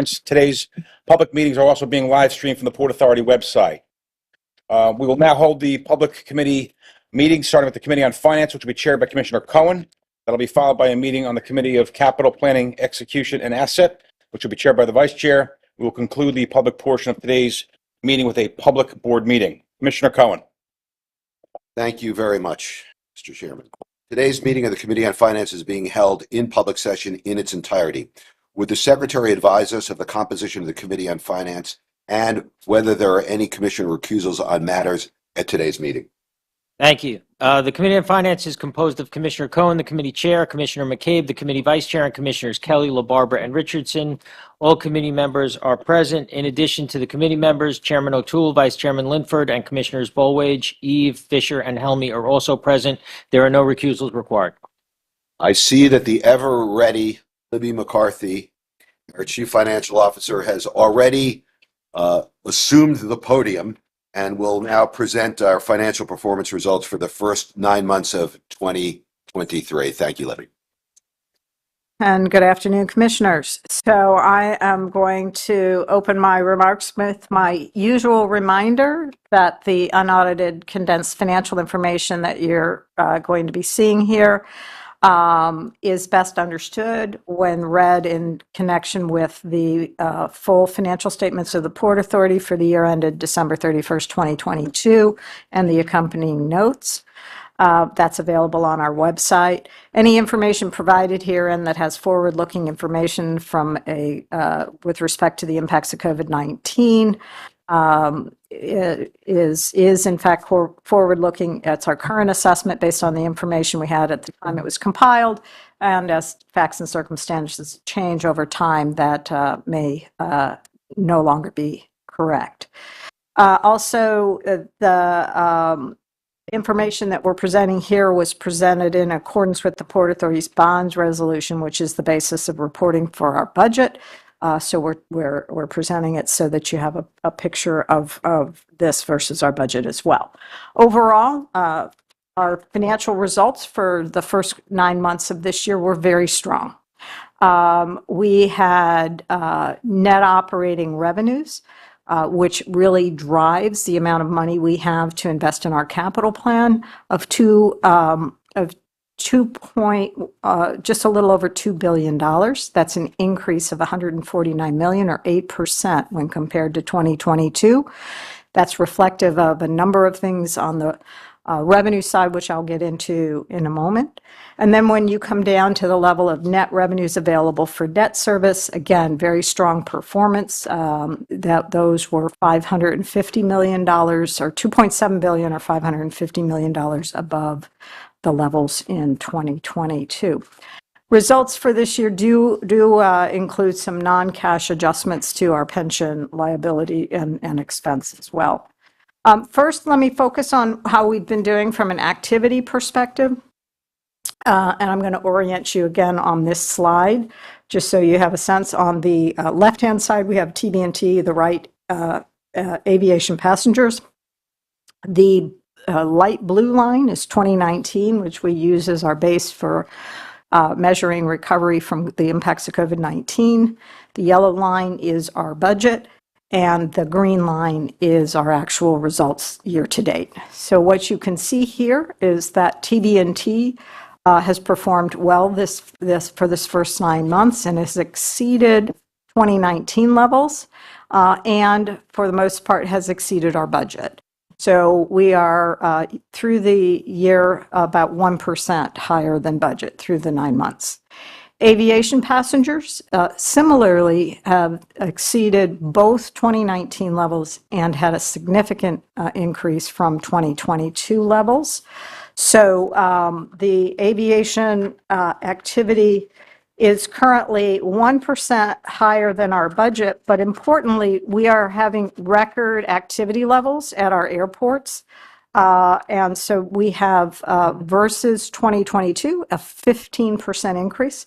Today's public meetings are also being live streamed from the Port Authority website. We will now hold the public committee meeting, starting with the Committee on Finance, which will be chaired by Commissioner Cohen. That'll be followed by a meeting on the Committee of Capital Planning, Execution, and Asset, which will be chaired by the Vice Chair. We will conclude the public portion of today's meeting with a public board meeting. Commissioner Cohen. Thank you very much, Mr. Chairman. Today's meeting of the Committee on Finance is being held in public session in its entirety. Would the Secretary advise us of the composition of the Committee on Finance and whether there are any commissioner recusals on matters at today's meeting? Thank you. The Committee on Finance is composed of Commissioner Cohen, the committee chair, Commissioner McCabe, the committee vice chair, and Commissioners Kelly, LaBarbera, and Richardson. All committee members are present. In addition to the committee members, Chairman O'Toole, Vice Chairman Linford, and Commissioners Bolwage, Eve, Fisher, and Helmy are also present. There are no recusals required. I see that the ever-ready Libby McCarthy, our Chief Financial Officer, has already assumed the podium and will now present our financial performance results for the first 9 months of 2023. Thank you, Libby. And good afternoon, Commissioners. So I am going to open my remarks with my usual reminder that the unaudited condensed financial information that you're going to be seeing here is best understood when read in connection with the full financial statements of the Port Authority for the year ended December 31st, 2022, and the accompanying notes. That's available on our website. Any information provided herein that has forward-looking information from with respect to the impacts of COVID-19 is in fact forward-looking. It's our current assessment based on the information we had at the time it was compiled, and as facts and circumstances change over time, that may no longer be correct. Also, the information that we're presenting here was presented in accordance with the Port Authority's bonds resolution, which is the basis of reporting for our budget. So we're presenting it so that you have a picture of this versus our budget as well. Overall, our financial results for the first 9 months of this year were very strong. We had net operating revenues, which really drives the amount of money we have to invest in our capital plan, of just a little over $2 billion. That's an increase of $149 million, or 8% when compared to 2022. That's reflective of a number of things on the revenue side, which I'll get into in a moment. And then when you come down to the level of net revenues available for debt service, again, very strong performance. Those were $550 million, or $2.7 billion, or $550 million above the levels in 2022. Results for this year do include some non-cash adjustments to our pension liability and expense as well. First, let me focus on how we've been doing from an activity perspective. And I'm going to orient you again on this slide, just so you have a sense. On the left-hand side, we have TB&T, the right, aviation passengers. The light blue line is 2019, which we use as our base for measuring recovery from the impacts of COVID-19. The yellow line is our budget, and the green line is our actual results year to date. So what you can see here is that TB&T has performed well for this first 9 months and has exceeded 2019 levels, and for the most part has exceeded our budget. So we are, through the year, about 1% higher than budget through the 9 months. Aviation passengers similarly have exceeded both 2019 levels and had a significant increase from 2022 levels. So the aviation activity is currently 1% higher than our budget, but importantly, we are having record activity levels at our airports. And so we have, versus 2022, a 15% increase,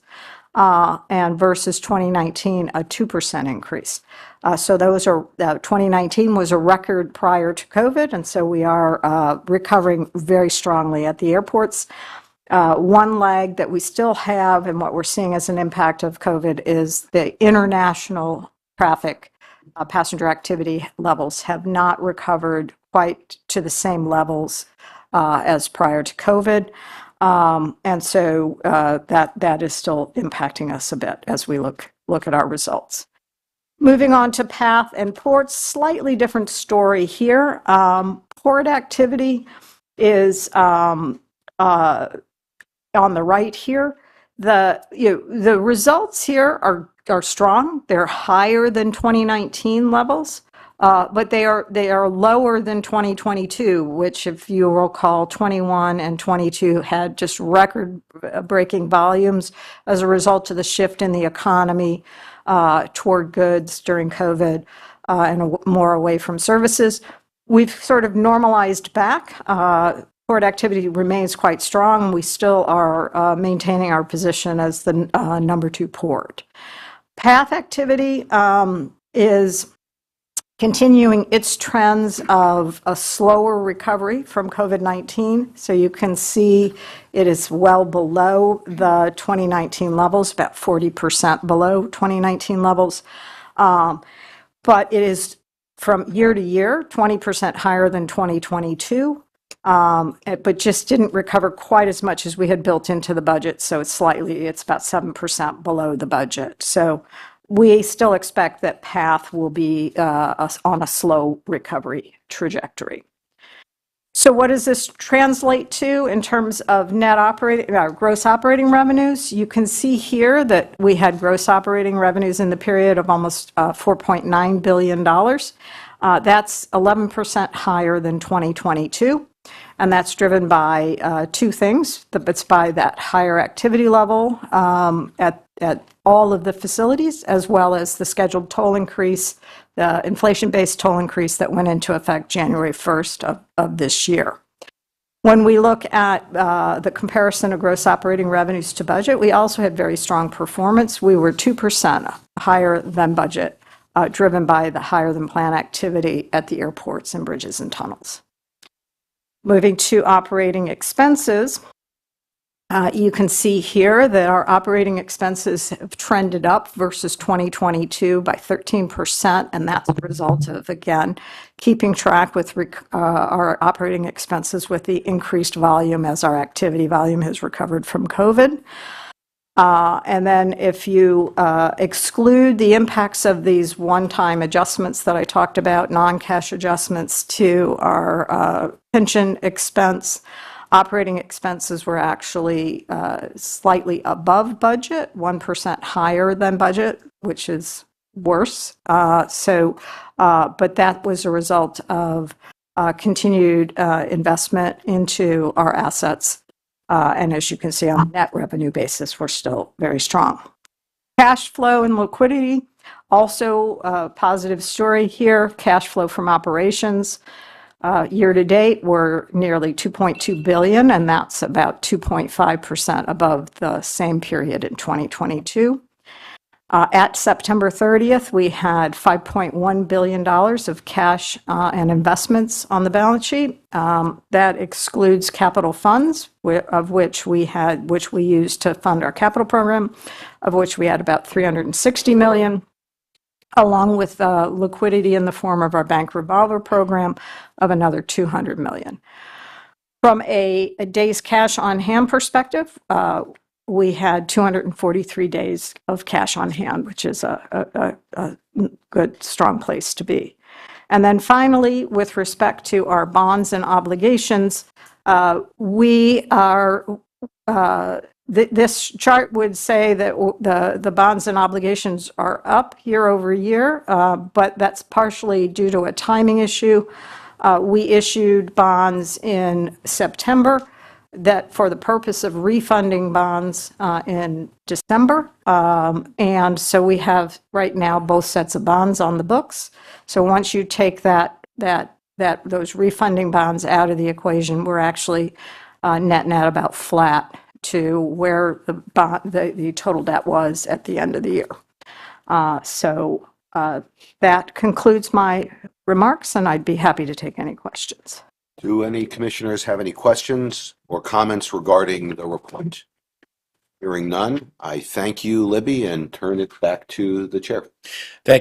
and versus 2019, a 2% increase. So those are, 2019 was a record prior to COVID, and so we are recovering very strongly at the airports. One lag that we still have, and what we're seeing as an impact of COVID, is the international traffic, passenger activity levels have not recovered quite to the same levels as prior to COVID. And so that is still impacting us a bit as we look at our results. Moving on to PATH and ports, slightly different story here. Port activity is on the right here. The results here are strong. They're higher than 2019 levels, but they are lower than 2022, which, if you recall, 21 and 22 had just record-breaking volumes as a result of the shift in the economy toward goods during COVID and more away from services. We've sort of normalized back. Port activity remains quite strong. We still are maintaining our position as the number 2 port. PATH activity is continuing its trends of a slower recovery from COVID-19. So you can see it is well below the 2019 levels, about 40% below 2019 levels. But it is from year to year, 20% higher than 2022. But just didn't recover quite as much as we had built into the budget. So it's about 7% below the budget. So we still expect that PATH will be on a slow recovery trajectory. So what does this translate to in terms of gross operating revenues? You can see here that we had gross operating revenues in the period of almost $4.9 billion. That's 11% higher than 2022. And that's driven by 2 things. It's by that higher activity level at all of the facilities, as well as the scheduled toll increase, the inflation-based toll increase that went into effect January 1st of this year. When we look at the comparison of gross operating revenues to budget, we also had very strong performance. We were 2% higher than budget, driven by the higher than planned activity at the airports and bridges and tunnels. Moving to operating expenses, you can see here that our operating expenses have trended up versus 2022 by 13%, and that's a result of, again, keeping track with our operating expenses with the increased volume as our activity volume has recovered from COVID. And then if you exclude the impacts of these one-time adjustments that I talked about, non-cash adjustments to our pension expense, operating expenses were actually slightly above budget, 1% higher than budget, which is worse. But that was a result of continued investment into our assets. And as you can see, on a net revenue basis, we're still very strong. Cash flow and liquidity, also a positive story here. Cash flow from operations year to date were nearly $2.2 billion, and that's about 2.5% above the same period in 2022. At September 30th, we had $5.1 billion of cash and investments on the balance sheet. That excludes capital funds, which we used to fund our capital program, of which we had about $360 million, along with liquidity in the form of our bank revolver program of another $200 million. From a days cash on hand perspective, we had 243 days of cash on hand, which is a good, strong place to be. And then finally, with respect to our bonds and obligations, we are, this chart would say that the bonds and obligations are up year over year, but that's partially due to a timing issue. We issued bonds in September that for the purpose of refunding bonds in December. And so we have right now both sets of bonds on the books. So once you take those refunding bonds out of the equation, we're actually net about flat to where the total debt was at the end of the year. So that concludes my remarks, and I'd be happy to take any questions. Do any commissioners have any questions or comments regarding the report? Hearing none, I thank you, Libby, and turn it back to the chair. Thank you.